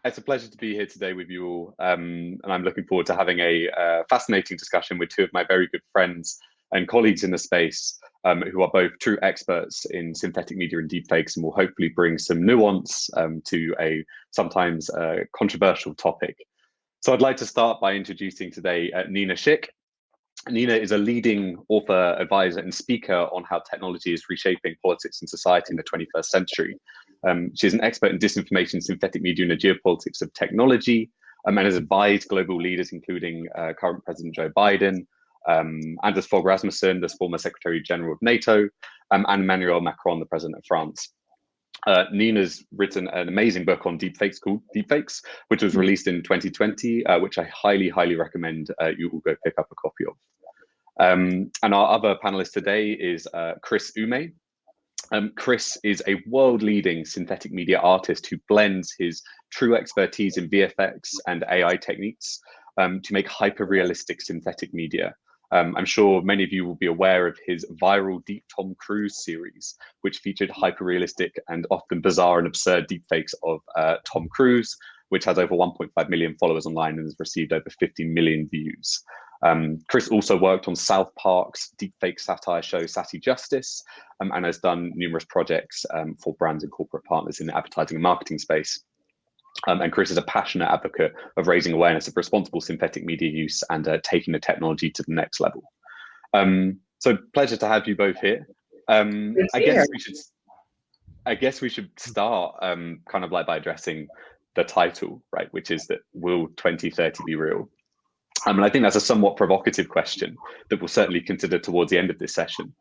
It's a pleasure to be here today with you all, and I'm looking forward to having a fascinating discussion with two of my very good friends and colleagues in the space, who are both true experts in synthetic media and deepfakes, and will hopefully bring some nuance to a sometimes controversial topic. So I'd like to start by introducing today Nina Schick. Nina is a leading author, advisor, and speaker on how technology is reshaping politics and society in the 21st century. She's an expert in disinformation, synthetic media, and the geopolitics of technology, and has advised global leaders, including current President Joe Biden, Anders Fogh Rasmussen, the former Secretary General of NATO, and Emmanuel Macron, the President of France. Nina's written an amazing book on deepfakes called Deepfakes, which was released in 2020, which I highly recommend you all go pick up a copy of. And our other panelist today is ChrisUme. Chris is a world-leading synthetic media artist who blends his true expertise in VFX and AI techniques to make hyper-realistic synthetic media. I'm sure many of you will be aware of his viral Deep Tom Cruise series, which featured hyper-realistic and often bizarre and absurd deepfakes of Tom Cruise, which has over 1.5 million followers online and has received over 50 million views. Chris also worked on South Park's deepfake satire show Sassy Justice, and has done numerous projects for brands and corporate partners in the advertising and marketing space. And Chris is a passionate advocate of raising awareness of responsible synthetic media use and taking the technology to the next level. So pleasure to have you both here. I guess we should start kind of like by addressing the title, right, which is that will 2030 be real? And I think that's a somewhat provocative question that we'll certainly consider towards the end of this session.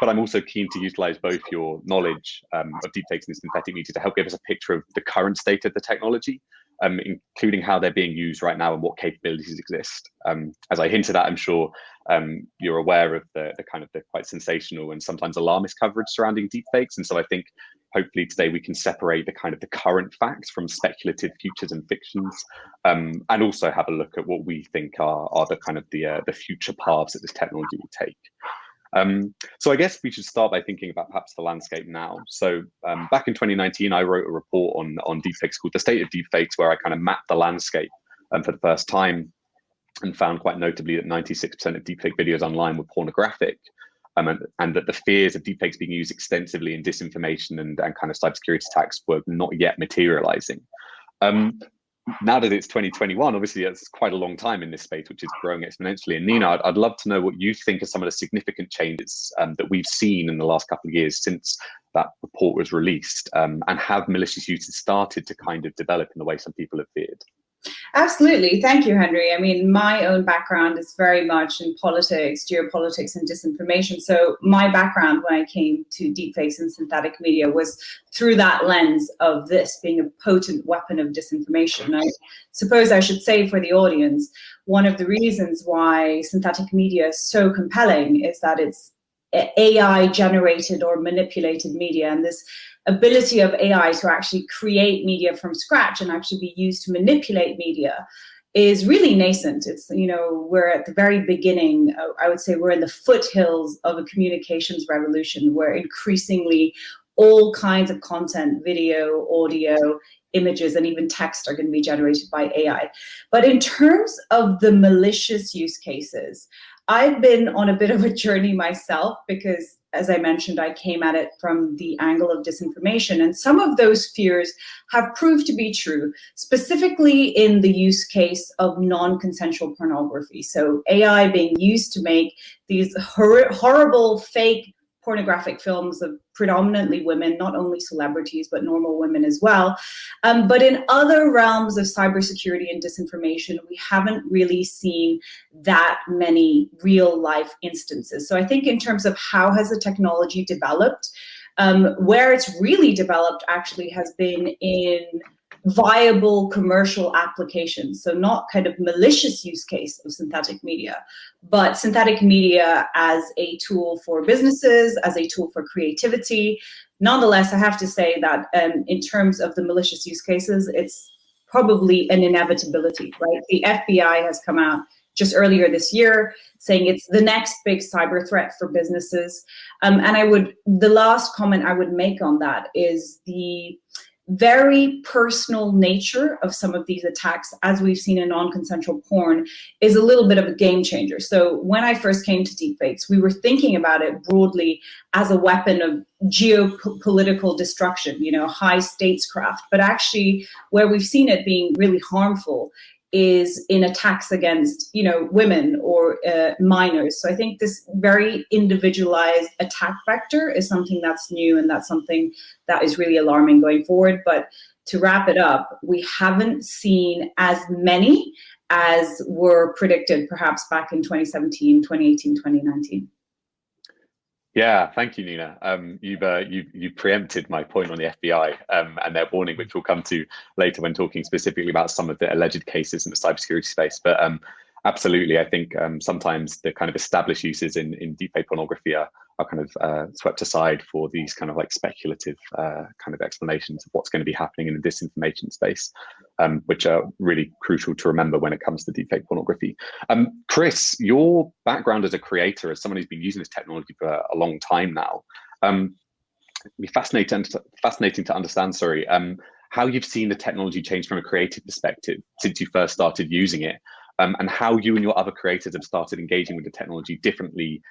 But I'm also keen to utilize both your knowledge of deepfakes and synthetic media to help give us a picture of the current state of the technology, including how they're being used right now and what capabilities exist. As I hinted at, I'm sure you're aware of the quite sensational and sometimes alarmist coverage surrounding deepfakes. And so I think hopefully today we can separate the current facts from speculative futures and fictions, and also have a look at what we think are the future paths that this technology will take. So I guess we should start by thinking about perhaps the landscape now. So back in 2019, I wrote a report on deepfakes called The State of Deepfakes, where I kind of mapped the landscape for the first time and found quite notably that 96% of deepfake videos online were pornographic, and that the fears of deepfakes being used extensively in disinformation and kind of cybersecurity attacks were not yet materializing. Now that it's 2021, obviously that's quite a long time in this space, which is growing exponentially. And Nina, I'd love to know what you think are some of the significant changes that we've seen in the last couple of years since that report was released, and have malicious uses started to kind of develop in the way some people have feared? Absolutely. Thank you, Henry. I mean, my own background is very much in politics, geopolitics, and disinformation. So my background when I came to deepfakes and synthetic media was through that lens of this being a potent weapon of disinformation. I suppose I should say for the audience, one of the reasons why synthetic media is so compelling is that it's AI generated or manipulated media, and this ability of AI to actually create media from scratch and actually be used to manipulate media is really nascent. It's, we're at the very beginning. I would say we're in the foothills of a communications revolution where increasingly all kinds of content, video, audio, images, and even text are going to be generated by AI. But in terms of the malicious use cases, I've been on a bit of a journey myself because, as I mentioned, I came at it from the angle of disinformation, and some of those fears have proved to be true, specifically in the use case of non-consensual pornography. So AI being used to make these horrible fake pornographic films of predominantly women, not only celebrities, but normal women as well. But in other realms of cybersecurity and disinformation, we haven't really seen that many real life instances. So I think in terms of how has the technology developed, where it's really developed actually has been in viable commercial applications. So not kind of malicious use case of synthetic media, but synthetic media as a tool for businesses, as a tool for creativity. Nonetheless, I have to say that in terms of the malicious use cases, it's probably an inevitability, right? The FBI has come out just earlier this year saying it's the next big cyber threat for businesses. And the last comment I would make on that is very personal nature of some of these attacks, as we've seen in non-consensual porn, is a little bit of a game changer. So when I first came to deepfakes, we were thinking about it broadly as a weapon of geopolitical destruction, you know, high statescraft. But actually, where we've seen it being really harmful is in attacks against, you know, women or minors. So I think this very individualized attack vector is something that's new, and that's something that is really alarming going forward. But to wrap it up, we haven't seen as many as were predicted perhaps back in 2017, 2018, 2019. Yeah, thank you, Nina. You preempted my point on the FBI and their warning, which we'll come to later when talking specifically about some of the alleged cases in the cybersecurity space. But absolutely, I think sometimes the kind of established uses in deepfake pornography are kind of swept aside for these kind of like speculative kind of explanations of what's going to be happening in the disinformation space, which are really crucial to remember when it comes to deepfake pornography. Chris, your background as a creator, as someone who's been using this technology for a long time now, it'd be fascinating to understand, how you've seen the technology change from a creative perspective since you first started using it, and how you and your other creators have started engaging with the technology differently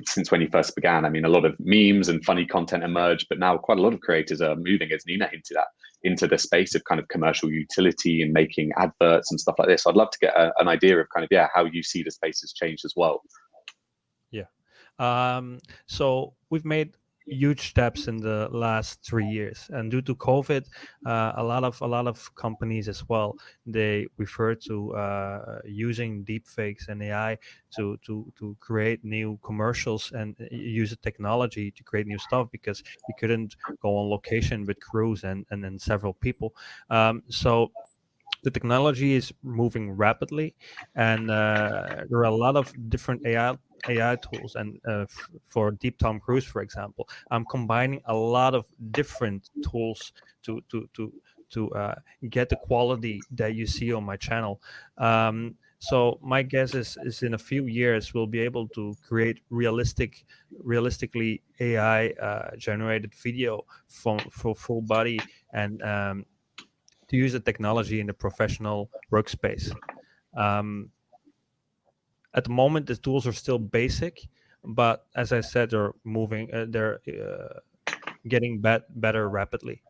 since when you first began. I mean, a lot of memes and funny content emerged, but now quite a lot of creators are moving, as Nina hinted at, into the space of kind of commercial utility and making adverts and stuff like this. So I'd love to get an idea of kind of, how you see the space has changed as well. Yeah. So we've made huge steps in the last 3 years, and due to COVID, a lot of companies as well, they refer to using deepfakes and AI to create new commercials and use the technology to create new stuff, because we couldn't go on location with crews and then several people. So the technology is moving rapidly, and there are a lot of different AI tools, and for Deep Tom Cruise, for example, I'm combining a lot of different tools to get the quality that you see on my channel. So my guess is in a few years we'll be able to create realistically AI generated video for full body, and to use the technology in the professional workspace. At the moment, the tools are still basic, but as I said, they're moving. They're getting better rapidly.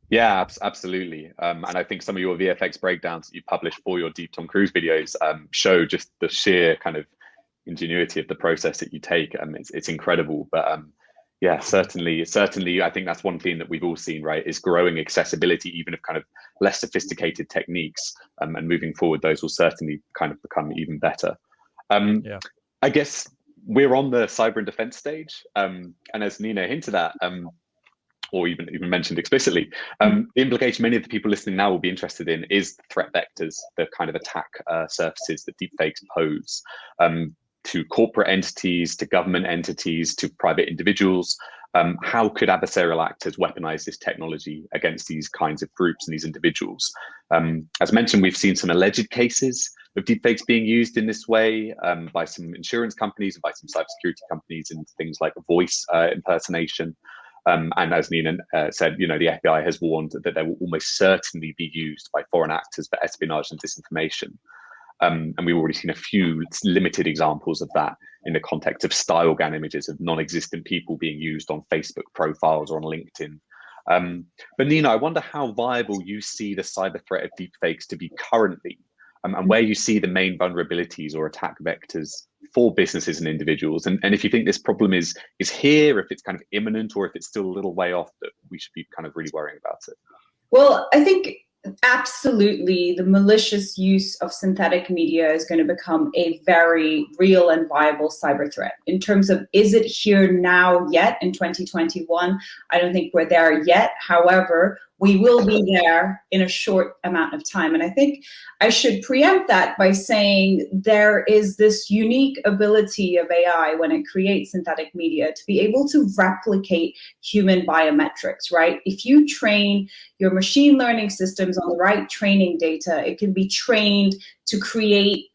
Yeah, absolutely. And I think some of your VFX breakdowns that you publish for your Deep Tom Cruise videos show just the sheer kind of ingenuity of the process that you take. It's incredible. But yeah, certainly, I think that's one theme that we've all seen, right, is growing accessibility, even of kind of less sophisticated techniques. And moving forward, those will certainly kind of become even better. Yeah. I guess we're on the cyber and defense stage. And as Nina hinted at, or even mentioned explicitly, the implication many of the people listening now will be interested in is the threat vectors, the kind of attack surfaces that deepfakes pose. To corporate entities, to government entities, to private individuals. How could adversarial actors weaponize this technology against these kinds of groups and these individuals? As mentioned, we've seen some alleged cases of deepfakes being used in this way by some insurance companies and by some cybersecurity companies, and things like voice impersonation. And as Nina said, the FBI has warned that they will almost certainly be used by foreign actors for espionage and disinformation. And we've already seen a few limited examples of that in the context of stylegan images of non-existent people being used on Facebook profiles or on LinkedIn. But Nina, I wonder how viable you see the cyber threat of deepfakes to be currently, and where you see the main vulnerabilities or attack vectors for businesses and individuals. And if you think this problem is here, if it's kind of imminent, or if it's still a little way off that we should be kind of really worrying about it. Well, I think absolutely the malicious use of synthetic media is going to become a very real and viable cyber threat. In terms of, is it here now yet in 2021? I don't think we're there yet. However, we will be there in a short amount of time. And I think I should preempt that by saying there is this unique ability of AI when it creates synthetic media to be able to replicate human biometrics, right? If you train your machine learning systems on the right training data, it can be trained to create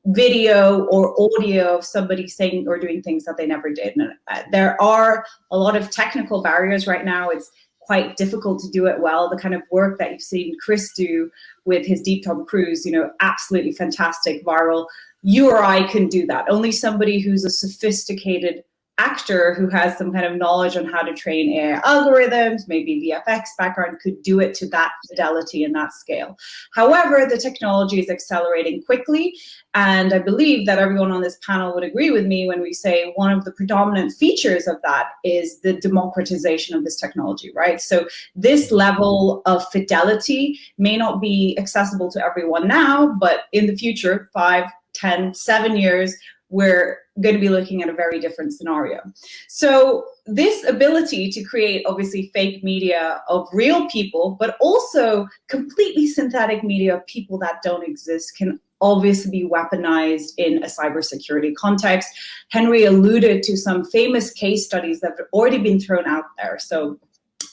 video or audio of somebody saying or doing things that they never did. And there are a lot of technical barriers right now. It's quite difficult to do it well. The kind of work that you've seen Chris do with his Deep Tom Cruise, absolutely fantastic, viral. You or I can do that. Only somebody who's a sophisticated actor who has some kind of knowledge on how to train AI algorithms, maybe VFX background, could do it to that fidelity and that scale. However, the technology is accelerating quickly, and I believe that everyone on this panel would agree with me when we say one of the predominant features of that is the democratization of this technology, right? So this level of fidelity may not be accessible to everyone now, but in the future, 5, 10, 7 years, we're going to be looking at a very different scenario. So this ability to create obviously fake media of real people, but also completely synthetic media of people that don't exist can obviously be weaponized in a cybersecurity context. Henry alluded to some famous case studies that have already been thrown out there. So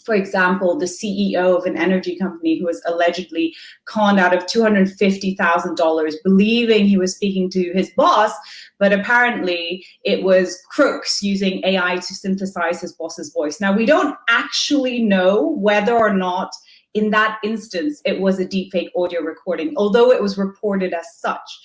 for example, the CEO of an energy company who was allegedly conned out of $250,000, believing he was speaking to his boss, but apparently it was crooks using AI to synthesize his boss's voice. Now, we don't actually know whether or not in that instance it was a deepfake audio recording, although it was reported as such.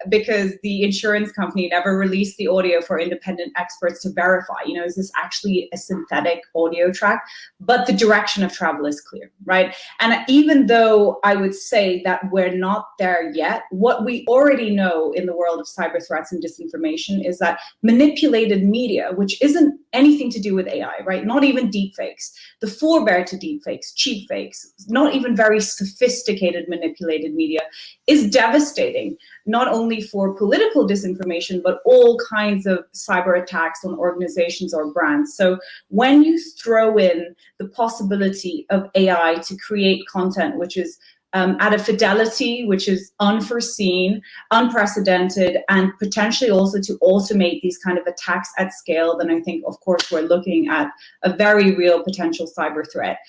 Because the insurance company never released the audio for independent experts to verify, is this actually a synthetic audio track? But the direction of travel is clear, right? And even though I would say that we're not there yet, what we already know in the world of cyber threats and disinformation is that manipulated media, which isn't anything to do with AI, right? Not even deepfakes, the forebear to deepfakes, cheap fakes, not even very sophisticated manipulated media, is devastating, not only for political disinformation, but all kinds of cyber attacks on organizations or brands. So when you throw in the possibility of AI to create content which is at a fidelity which is unforeseen, unprecedented, and potentially also to automate these kind of attacks at scale, then I think, of course, we're looking at a very real potential cyber threat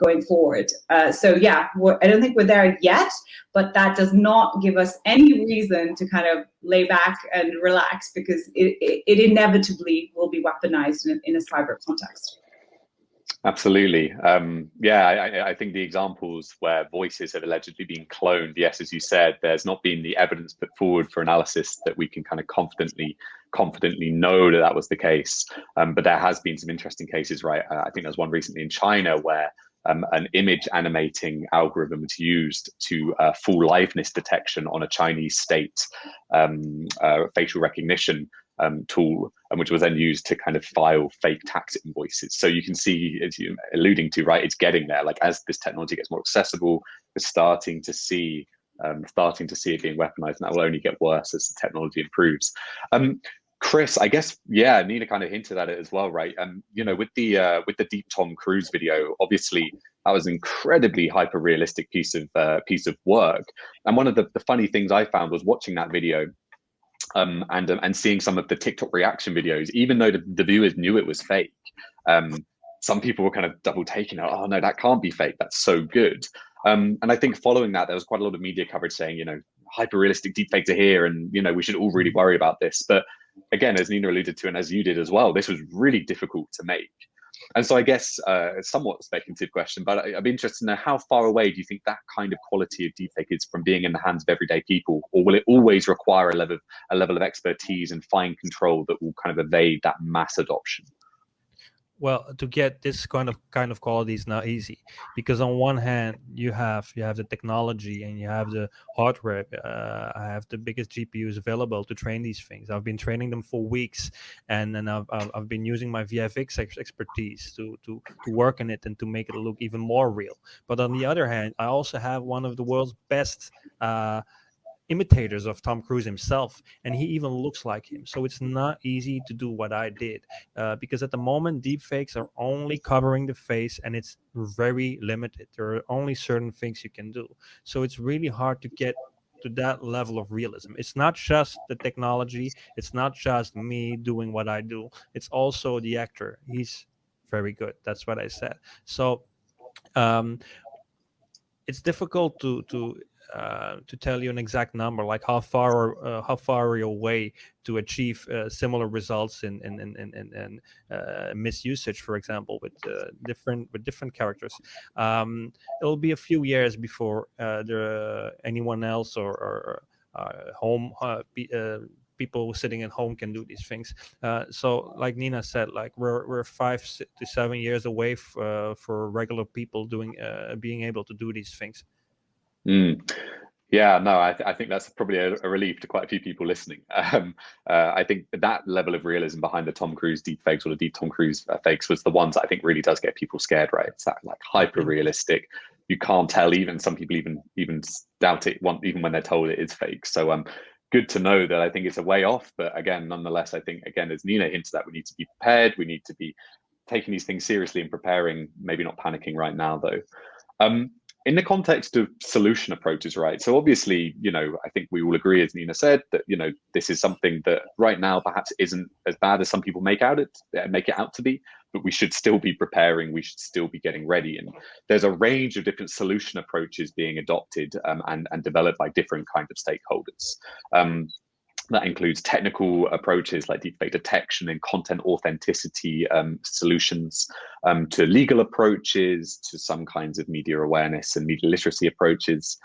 going forward. So yeah, I don't think we're there yet, but that does not give us any reason to kind of lay back and relax, because it inevitably will be weaponized in a cyber context. Absolutely. I think the examples where voices have allegedly been cloned, yes, as you said, there's not been the evidence put forward for analysis that we can kind of confidently know that was the case. But there has been some interesting cases, right? I think there's one recently in China where an image animating algorithm was used to full liveness detection on a Chinese state facial recognition tool, which was then used to kind of file fake tax invoices. So you can see, as you're alluding to, right, it's getting there. Like as this technology gets more accessible, we're starting to see it being weaponized, and that will only get worse as the technology improves. Chris, I guess, yeah, Nina kind of hinted at it as well, right? With the Deep Tom Cruise video, obviously that was an incredibly hyper realistic piece of work. And one of the funny things I found was watching that video. And seeing some of the TikTok reaction videos, even though the viewers knew it was fake, some people were kind of double taking it. Oh no, that can't be fake. That's so good. And I think following that, there was quite a lot of media coverage saying, hyper realistic deepfakes are here, and we should all really worry about this. But again, as Nina alluded to, and as you did as well, this was really difficult to make. And so I guess somewhat speculative question, but I'd be interested to know, how far away do you think that kind of quality of deepfake is from being in the hands of everyday people, or will it always require a level of expertise and fine control that will kind of evade that mass adoption? Well, to get this kind of quality is not easy, because on one hand you have the technology and you have the hardware. I have the biggest GPUs available to train these things. I've been training them for weeks, and then I've been using my VFX expertise to work on it and to make it look even more real. But on the other hand, I also have one of the world's best imitators of Tom Cruise himself, and he even looks like him. So it's not easy to do what I did, because at the moment deepfakes are only covering the face, and it's very limited. There are only certain things you can do. So it's really hard to get to that level of realism. It's not just the technology, it's not just me doing what I do, it's also the actor. He's very good. That's what I said. So it's difficult to to tell you an exact number, like how far are you away to achieve similar results in misusage, for example, with different characters. It'll be a few years before anyone else or people sitting at home can do these things. So like Nina said, like we're 5 to 7 years away for regular people being able to do these things. Yeah, no, I think that's probably a relief to quite a few people listening. I think that level of realism behind the Tom Cruise deepfakes or the deep Tom Cruise fakes was the ones that I think really does get people scared, right? It's that like hyper realistic. You can't tell, even some people even doubt it even when they're told it is fake. So good to know that. I think it's a way off, but again, nonetheless, I think, again, as Nina hinted at, we need to be prepared. We need to be taking these things seriously and preparing, maybe not panicking right now, though. In the context of solution approaches, right? So obviously, I think we all agree, as Nina said, that, this is something that right now perhaps isn't as bad as some people make it out to be, but we should still be preparing. We should still be getting ready. And there's a range of different solution approaches being adopted and developed by different kinds of stakeholders. That includes technical approaches like deepfake detection and content authenticity solutions, to legal approaches, to some kinds of media awareness and media literacy approaches.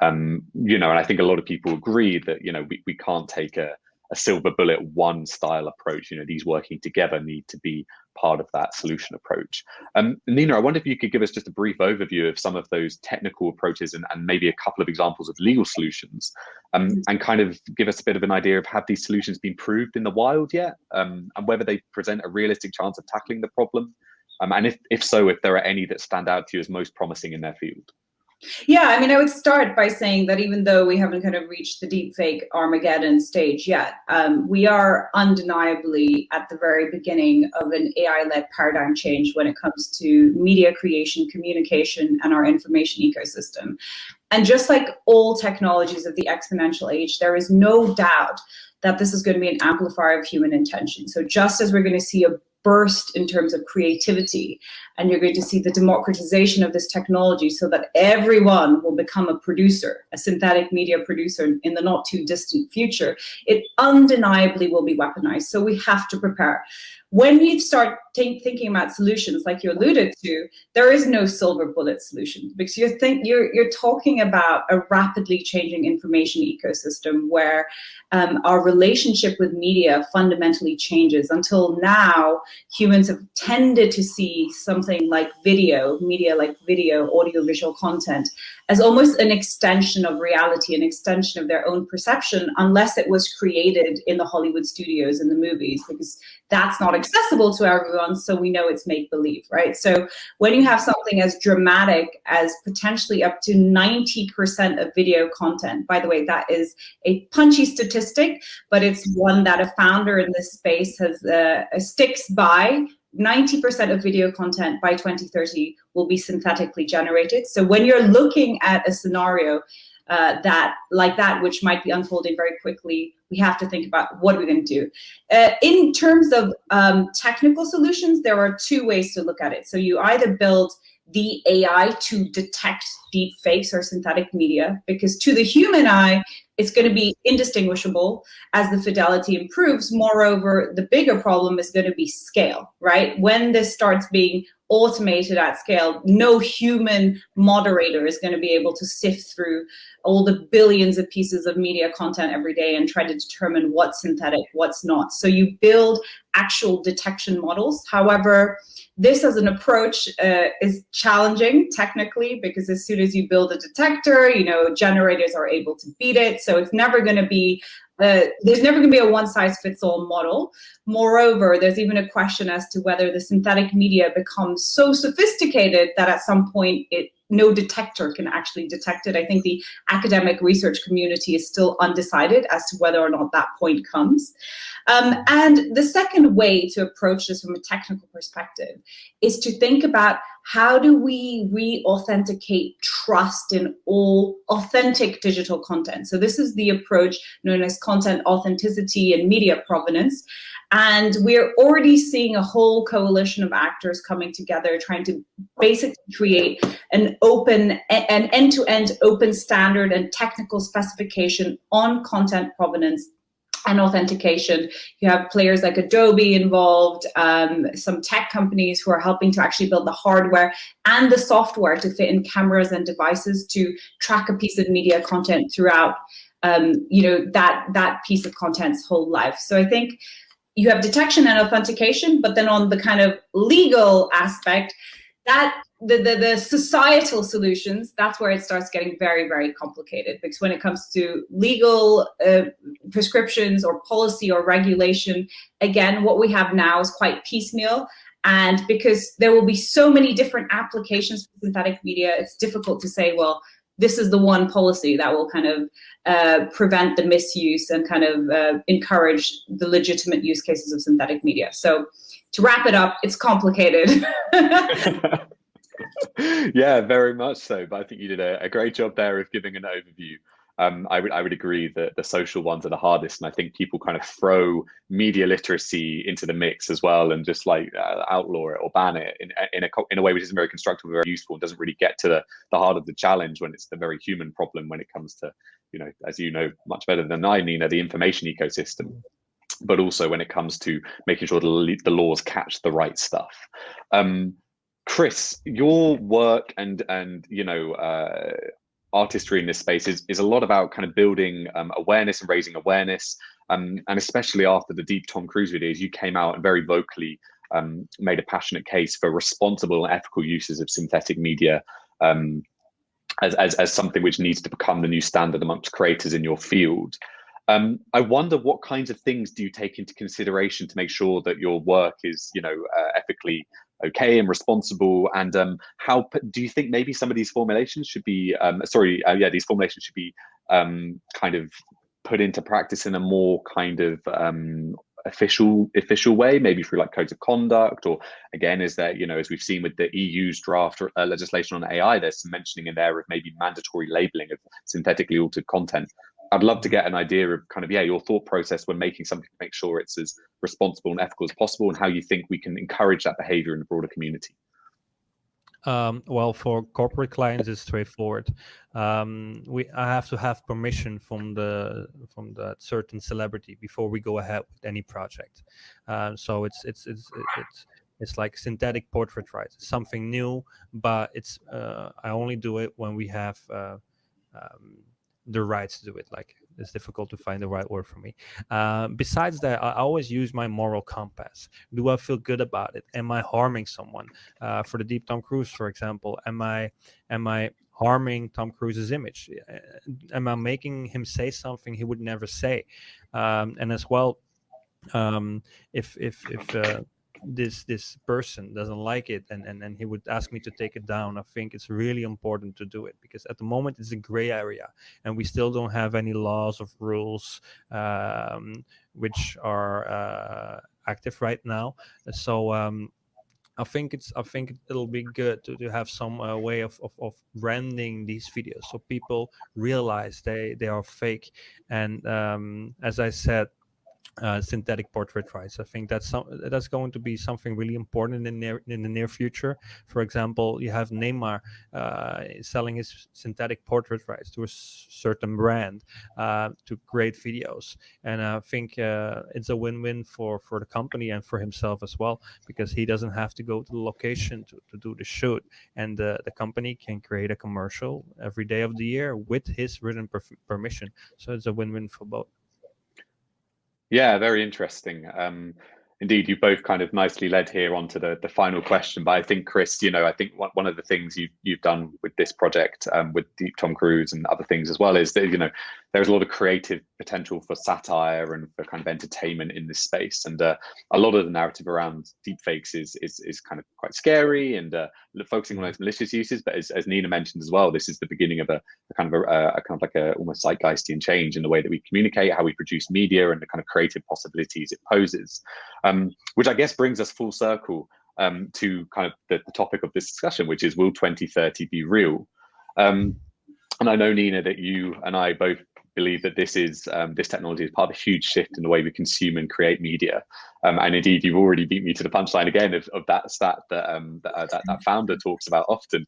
And I think a lot of people agree that, we can't take a silver bullet one style approach. These working together need to be part of that solution approach. Nina, I wonder if you could give us just a brief overview of some of those technical approaches and maybe a couple of examples of legal solutions, and kind of give us a bit of an idea of have these solutions been proved in the wild yet, and whether they present a realistic chance of tackling the problem, and if so, if there are any that stand out to you as most promising in their field. Yeah, I mean, I would start by saying that even though we haven't kind of reached the deepfake Armageddon stage yet, we are undeniably at the very beginning of an AI-led paradigm change when it comes to media creation, communication, and our information ecosystem. And just like all technologies of the exponential age, there is no doubt that this is going to be an amplifier of human intention. So just as we're going to see a burst in terms of creativity, and you're going to see the democratization of this technology so that everyone will become a producer, a synthetic media producer in the not too distant future, it undeniably will be weaponized. So we have to prepare. When you start thinking about solutions, like you alluded to, there is no silver bullet solution, because you're talking about a rapidly changing information ecosystem where our relationship with media fundamentally changes. Until now, humans have tended to see something like media like video, audiovisual content, as almost an extension of reality, an extension of their own perception, unless it was created in the Hollywood studios and the movies, because that's not accessible to everyone, so we know it's make-believe, right? So when you have something as dramatic as potentially up to 90% of video content, by the way, that is a punchy statistic, but it's one that a founder in this space has sticks by. 90% of video content by 2030 will be synthetically generated. So when you're looking at a scenario like that, which might be unfolding very quickly, we have to think about what we're going to do. In terms of technical solutions, there are two ways to look at it. So you either build the AI to detect deep fakes or synthetic media, because to the human eye, it's going to be indistinguishable as the fidelity improves. Moreover, the bigger problem is going to be scale, right? When this starts being automated at scale, no human moderator is going to be able to sift through all the billions of pieces of media content every day and try to determine what's synthetic, what's not. So you build actual detection models. However, this as an approach is challenging technically, because as soon as you build a detector, generators are able to beat it. So it's never going to be there's never going to be a one-size-fits-all model. Moreover, there's even a question as to whether the synthetic media becomes so sophisticated that at some point no detector can actually detect it. I think the academic research community is still undecided as to whether or not that point comes. And the second way to approach this from a technical perspective is to think about how do we re-authenticate trust in all authentic digital content? So this is the approach known as content authenticity and media provenance. And we're already seeing a whole coalition of actors coming together, trying to basically create an end-to-end open standard and technical specification on content provenance and authentication. You have players like Adobe involved, some tech companies who are helping to actually build the hardware and the software to fit in cameras and devices to track a piece of media content throughout, that piece of content's whole life. So I think you have detection and authentication, but then on the kind of legal aspect, that the societal solutions, that's where it starts getting very, very complicated, because when it comes to legal prescriptions or policy or regulation, again, what we have now is quite piecemeal. And because there will be so many different applications for synthetic media, it's difficult to say, well, this is the one policy that will kind of prevent the misuse and kind of encourage the legitimate use cases of synthetic media. So to wrap it up, it's complicated. Yeah, very much so. But I think you did a great job there of giving an overview. I would agree that the social ones are the hardest, and I think people kind of throw media literacy into the mix as well, and just like outlaw it or ban it in a way which isn't very constructive or very useful, and doesn't really get to the heart of the challenge when it's the very human problem when it comes to, as you know much better than I, Nina, the information ecosystem, but also when it comes to making sure the laws catch the right stuff. Chris, your work and artistry in this space is a lot about kind of building awareness and raising awareness, and especially after the Deep Tom Cruise videos, you came out and very vocally made a passionate case for responsible and ethical uses of synthetic media as something which needs to become the new standard amongst creators in your field. I wonder, what kinds of things do you take into consideration to make sure that your work is ethically okay and responsible, and how do you think maybe some of these formulations should be these formulations should be kind of put into practice in a more kind of official way, maybe through like codes of conduct, or again, is there, as we've seen with the EU's draft legislation on AI, there's some mentioning in there of maybe mandatory labeling of synthetically altered content. I'd love to get an idea of kind of, your thought process when making something to make sure it's as responsible and ethical as possible, and how you think we can encourage that behavior in the broader community. Well, for corporate clients, it's straightforward. I have to have permission from that certain celebrity before we go ahead with any project. So it's like synthetic portrait rights. It's something new, but it's I only do it when we have the rights to do it. Like, it's difficult to find the right word for me. Besides that, I always use my moral compass. Do I feel good about it? Am I harming someone? For the Deep Tom Cruise, for example, am I harming Tom Cruise's image? Am I making him say something he would never say? And as well, if this person doesn't like it and he would ask me to take it down, I think it's really important to do it, because at the moment it's a gray area and we still don't have any laws of rules which are active right now. So I think it'll be good to have some way of branding these videos so people realize they are fake. And as I said, synthetic portrait rights, I think that's going to be something really important in the near future. For example, you have Neymar selling his synthetic portrait rights to a certain brand to create videos, and I think it's a win-win for the company and for himself as well, because he doesn't have to go to the location to do the shoot, and the company can create a commercial every day of the year with his written permission. So it's a win-win for both. Yeah, very interesting. Indeed, you both kind of nicely led here onto the final question. But I think, Chris, I think one of the things you've done with this project, with Deep Tom Cruise and other things as well, is that there's a lot of creative potential for satire and for kind of entertainment in this space. And a lot of the narrative around deepfakes is kind of quite scary and focusing on those malicious uses. But as Nina mentioned as well, this is the beginning of a kind of like a almost Zeitgeistian change in the way that we communicate, how we produce media, and the kind of creative possibilities it poses. Which I guess brings us full circle to kind of the topic of this discussion, which is, will 2030 be real? And I know, Nina, that you and I both believe that this technology is part of a huge shift in the way we consume and create media. And indeed, you've already beat me to the punchline again of that stat that founder talks about often.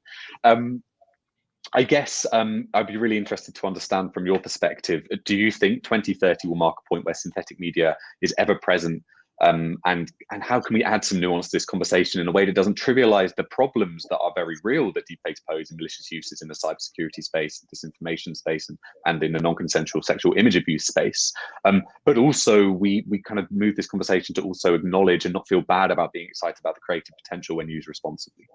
I guess I'd be really interested to understand from your perspective, do you think 2030 will mark a point where synthetic media is ever present? And how can we add some nuance to this conversation in a way that doesn't trivialize the problems that are very real that deepfakes pose in malicious uses in the cybersecurity space, disinformation space, and in the non-consensual sexual image abuse space? But also we kind of move this conversation to also acknowledge and not feel bad about being excited about the creative potential when used responsibly.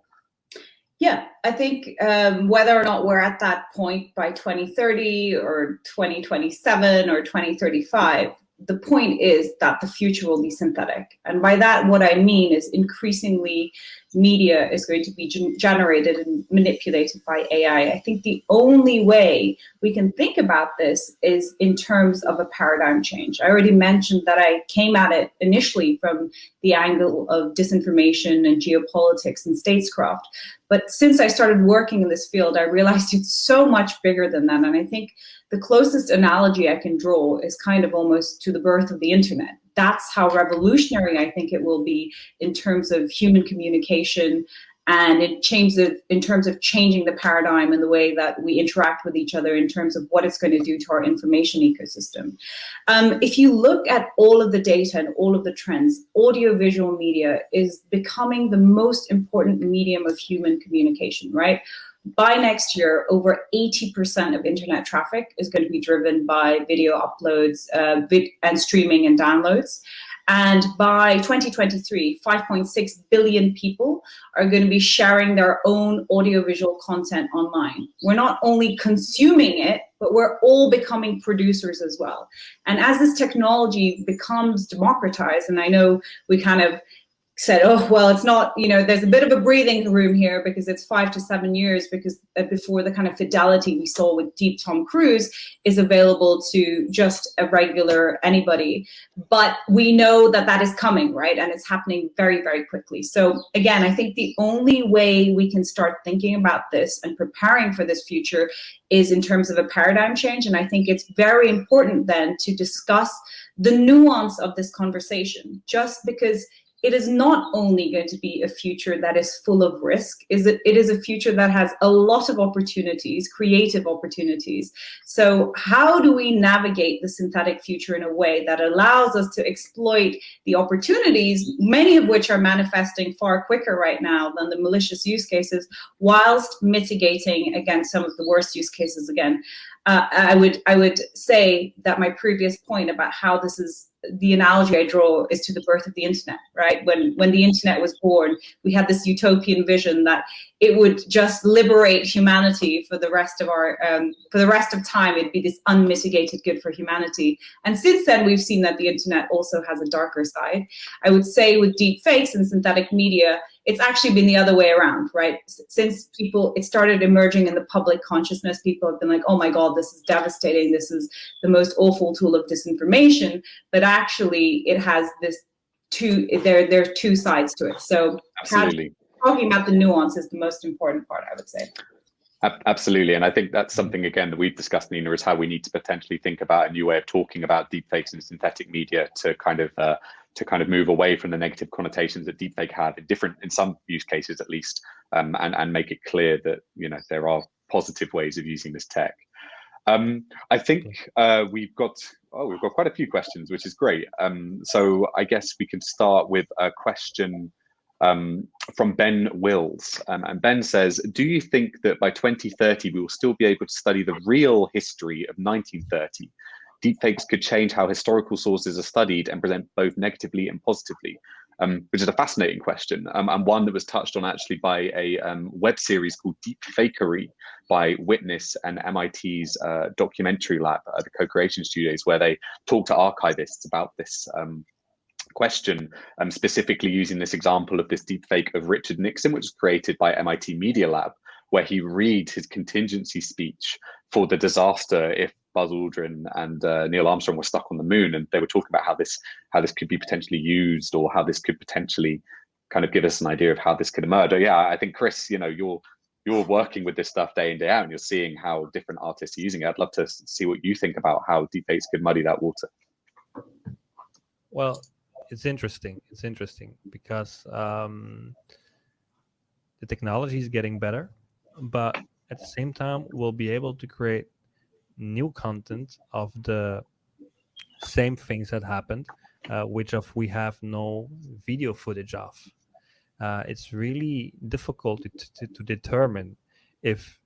Yeah, I think whether or not we're at that point by 2030 or 2027 or 2035, the point is that the future will be synthetic. And by that, what I mean is increasingly media is going to be generated and manipulated by AI. I think the only way we can think about this is in terms of a paradigm change. I already mentioned that I came at it initially from the angle of disinformation and geopolitics and statescraft. But since I started working in this field, I realized it's so much bigger than that. And I think the closest analogy I can draw is kind of almost to the birth of the internet. That's how revolutionary I think it will be in terms of human communication, and in terms of changing the paradigm and the way that we interact with each other in terms of what it's going to do to our information ecosystem. If you look at all of the data and all of the trends, audiovisual media is becoming the most important medium of human communication, right? By next year, over 80% of internet traffic is going to be driven by video uploads and streaming and downloads. And by 2023, 5.6 billion people are going to be sharing their own audiovisual content online. We're not only consuming it, but we're all becoming producers as well. And as this technology becomes democratized, and I know we kind of said, oh, well, it's not, there's a bit of a breathing room here because it's 5 to 7 years because before the kind of fidelity we saw with Deep Tom Cruise is available to just a regular anybody. But we know that that is coming, right? And it's happening very, very quickly. So again, I think the only way we can start thinking about this and preparing for this future is in terms of a paradigm change. And I think it's very important then to discuss the nuance of this conversation, just because it is not only going to be a future that is full of risk, it is a future that has a lot of opportunities, creative opportunities. So how do we navigate the synthetic future in a way that allows us to exploit the opportunities, many of which are manifesting far quicker right now than the malicious use cases, whilst mitigating against some of the worst use cases again? I would say that my previous point about how this is, the analogy I draw is to the birth of the internet, right? When the internet was born, we had this utopian vision that it would just liberate humanity for the rest of time. It'd be this unmitigated good for humanity. And since then, we've seen that the internet also has a darker side. I would say with deep fakes and synthetic media, it's actually been the other way around, right? Since it started emerging in the public consciousness, people have been like, oh my God, this is devastating. This is the most awful tool of disinformation. But actually it has there are two sides to it. So absolutely, talking about the nuance is the most important part, I would say. Absolutely. And I think that's something, again, that we've discussed, Nina, is how we need to potentially think about a new way of talking about deepfakes and synthetic media to kind of move away from the negative connotations that deepfake have in some use cases, at least, and make it clear that, there are positive ways of using this tech. I think we've got quite a few questions, which is great. So I guess we can start with a question from Ben Wills. And Ben says, do you think that by 2030, we will still be able to study the real history of 1930? Deepfakes could change how historical sources are studied and present both negatively and positively, which is a fascinating question, and one that was touched on actually by a web series called Deepfakery by Witness and MIT's documentary lab, the Co-Creation Studios, where they talk to archivists about this question, specifically using this example of this deepfake of Richard Nixon, which was created by MIT Media Lab, where he read his contingency speech for the disaster if Buzz Aldrin and Neil Armstrong were stuck on the moon, and they were talking about how this could be potentially used, or how this could potentially kind of give us an idea of how this could emerge. Yeah, I think Chris, you're working with this stuff day in, day out, and you're seeing how different artists are using it. I'd love to see what you think about how deepfakes could muddy that water. Well, it's interesting. It's interesting because the technology is getting better, but at the same time, we'll be able to create new content of the same things that happened, which we have no video footage of. It's really difficult to determine if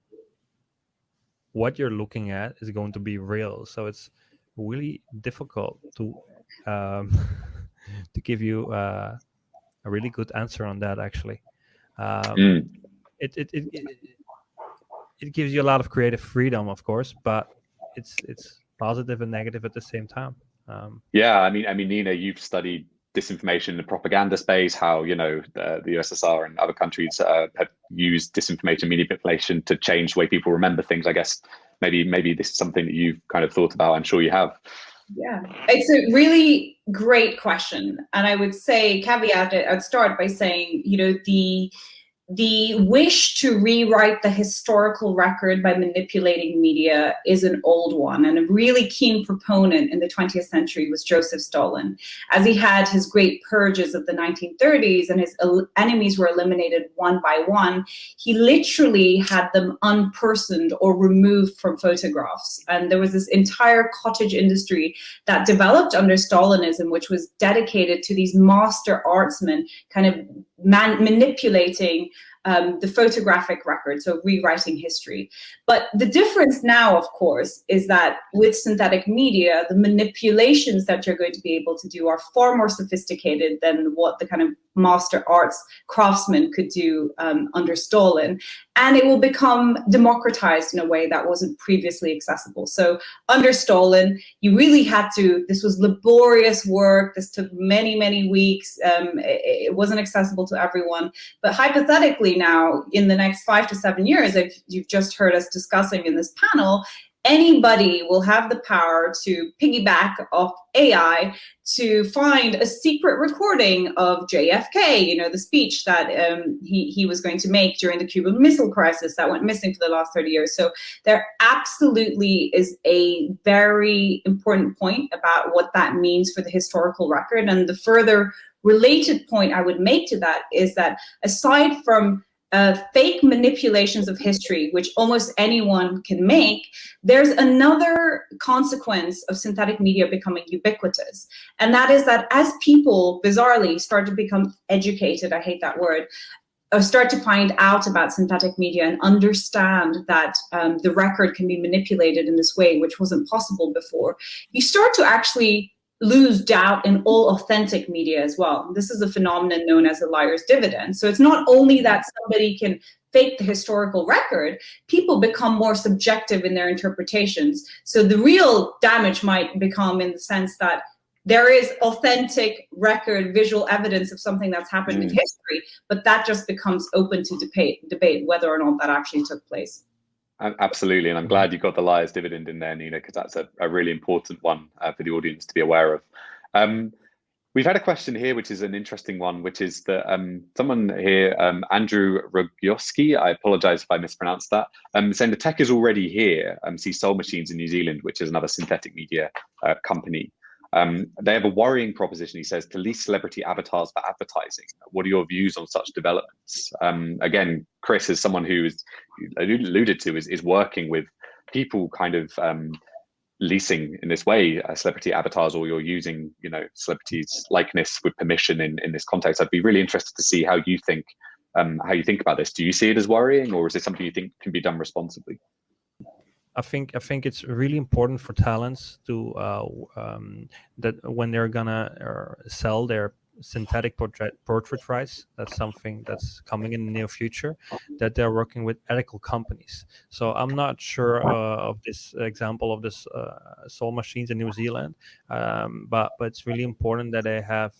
what you're looking at is going to be real. So it's really difficult to to give you a really good answer on that. Actually, it gives you a lot of creative freedom, of course, but it's positive and negative at the same time. Yeah, I mean, Nina, you've studied disinformation in the propaganda space, how the USSR and other countries have used disinformation, manipulation to change the way people remember things. I guess maybe this is something that you've kind of thought about. I'm sure you have. Yeah, it's a really great question, and I would say caveat it. I'd start by saying, the wish to rewrite the historical record by manipulating media is an old one, and a really keen proponent in the 20th century was Joseph Stalin. As he had his great purges of the 1930s and his enemies were eliminated one by one, he literally had them unpersoned or removed from photographs. And there was this entire cottage industry that developed under Stalinism, which was dedicated to these master artsmen kind of manipulating the photographic record, so rewriting history. But the difference now, of course, is that with synthetic media, the manipulations that you're going to be able to do are far more sophisticated than what the kind of master arts craftsmen could do under Stalin. And it will become democratized in a way that wasn't previously accessible. So under Stalin, you really had to, this was laborious work. This took many, many weeks. It wasn't accessible to everyone. But hypothetically now, in the next 5 to 7 years, if you've just heard us discussing in this panel, anybody will have the power to piggyback off AI to find a secret recording of JFK, the speech that he was going to make during the Cuban Missile Crisis that went missing for the last 30 years. So there absolutely is a very important point about what that means for the historical record. And the further related point I would make to that is that aside from fake manipulations of history, which almost anyone can make, there's another consequence of synthetic media becoming ubiquitous. And that is that as people, bizarrely, start to become educated, I hate that word, or start to find out about synthetic media and understand that the record can be manipulated in this way, which wasn't possible before, you start to actually lose doubt in all authentic media as well. This is a phenomenon known as the liar's dividend. So it's not only that somebody can fake the historical record, people become more subjective in their interpretations. So the real damage might become in the sense that there is authentic record, visual evidence of something that's happened in history, but that just becomes open to debate whether or not that actually took place. Absolutely, and I'm glad you got the liar's dividend in there, Nina, because that's a really important one for the audience to be aware of. We've had a question here, which is an interesting one, which is that someone here, Andrew Rogowski, I apologize if I mispronounced that, saying the tech is already here. See Soul Machines in New Zealand, which is another synthetic media company. They have a worrying proposition, he says, to lease celebrity avatars for advertising. What are your views on such developments? Again, Chris, as someone who is alluded to, is working with people kind of leasing in this way celebrity avatars, or you're using celebrities' likeness with permission in this context. I'd be really interested to see how you think about this. Do you see it as worrying, or is it something you think can be done responsibly? I think it's really important for talents to that when they're gonna sell their synthetic portrait rights, that's something that's coming in the near future, that they're working with ethical companies. So I'm not sure of this example of this Soul Machines in New Zealand, but it's really important that they have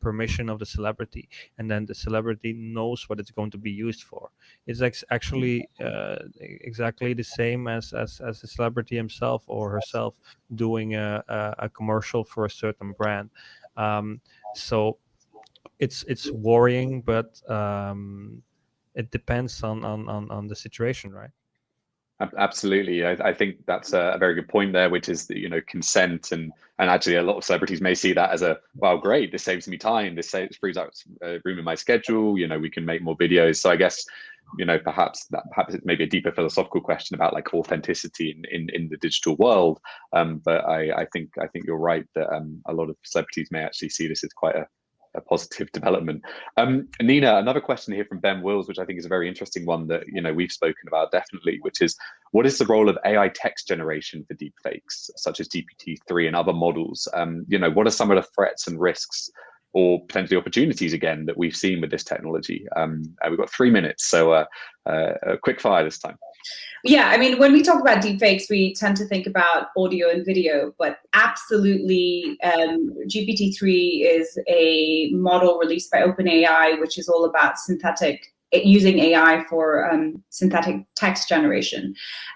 permission of the celebrity, and then the celebrity knows what it's going to be used for. It's actually exactly the same as the celebrity himself or herself doing a commercial for a certain brand. So it's worrying, but it depends on the situation, right? Absolutely. I think that's a very good point there, which is that, you know, consent and actually a lot of celebrities may see that as a, wow, great, this saves me time. This frees up room in my schedule. You know, we can make more videos. So I guess, you know, perhaps it's maybe a deeper philosophical question about like authenticity in the digital world. But I think you're right that a lot of celebrities may actually see this as quite a positive development. Nina, another question here from Ben Wills, which I think is a very interesting one that, you know, we've spoken about definitely, which is, what is the role of AI text generation for deepfakes, such as GPT-3 and other models? You know, what are some of the threats and risks or potentially opportunities, again, that we've seen with this technology? We've got 3 minutes, so quick fire this time. Yeah, I mean, when we talk about deepfakes, we tend to think about audio and video, but absolutely, GPT-3 is a model released by OpenAI, which is all about using AI for synthetic text generation.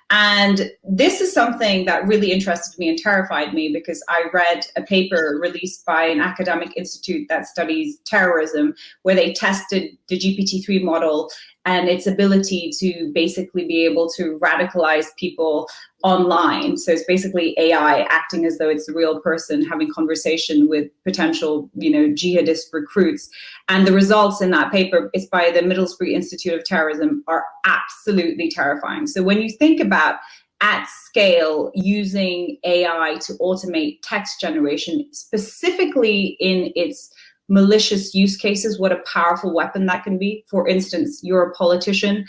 And this is something that really interested me and terrified me, because I read a paper released by an academic institute that studies terrorism, where they tested the GPT-3 model and its ability to basically be able to radicalize people online. So it's basically AI acting as though it's a real person having conversation with potential, you know, jihadist recruits. And the results in that paper, it's by the Middlesbrough Institute of Terrorism, are absolutely terrifying. So when you think about at scale using AI to automate text generation, specifically in its malicious use cases, what a powerful weapon that can be. For instance, you're a politician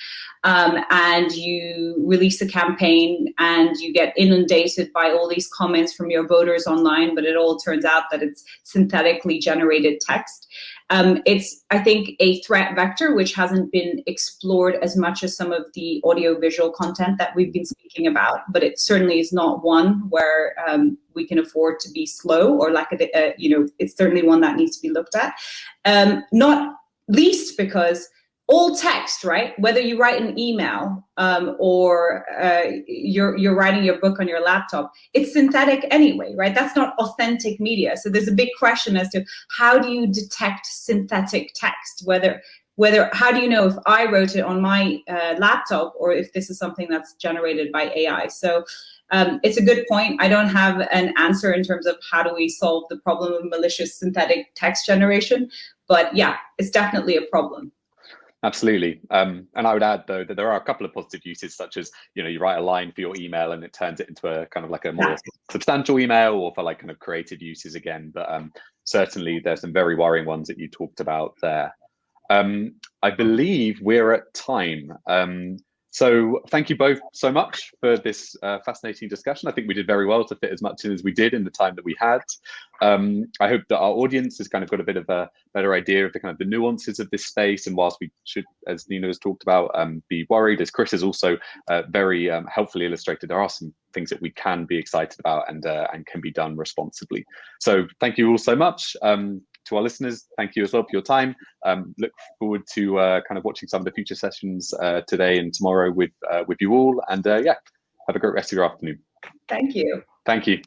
and you release a campaign and you get inundated by all these comments from your voters online, but it all turns out that it's synthetically generated text. It's, I think, a threat vector which hasn't been explored as much as some of the audio-visual content that we've been speaking about, but it certainly is not one where we can afford to be slow, or like, you know, it's certainly one that needs to be looked at. Not least because all text, right? Whether you write an email or you're writing your book on your laptop, it's synthetic anyway, right? That's not authentic media. So there's a big question as to how do you detect synthetic text? How do you know if I wrote it on my laptop or if this is something that's generated by AI? So it's a good point. I don't have an answer in terms of how do we solve the problem of malicious synthetic text generation, but yeah, it's definitely a problem. Absolutely. And I would add, though, that there are a couple of positive uses, such as, you know, you write a line for your email and it turns it into a kind of like a more substantial email, or for like kind of creative uses again. But certainly there's some very worrying ones that you talked about there. I believe we're at time. So thank you both so much for this fascinating discussion. I think we did very well to fit as much in as we did in the time that we had. I hope that our audience has kind of got a bit of a better idea of the kind of the nuances of this space. And whilst we should, as Nina has talked about, be worried, as Chris has also very helpfully illustrated, there are some things that we can be excited about and can be done responsibly. So thank you all so much. To our listeners, thank you as well for your time. Look forward to kind of watching some of the future sessions today and tomorrow with you all. And yeah, have a great rest of your afternoon. Thank you. Thank you.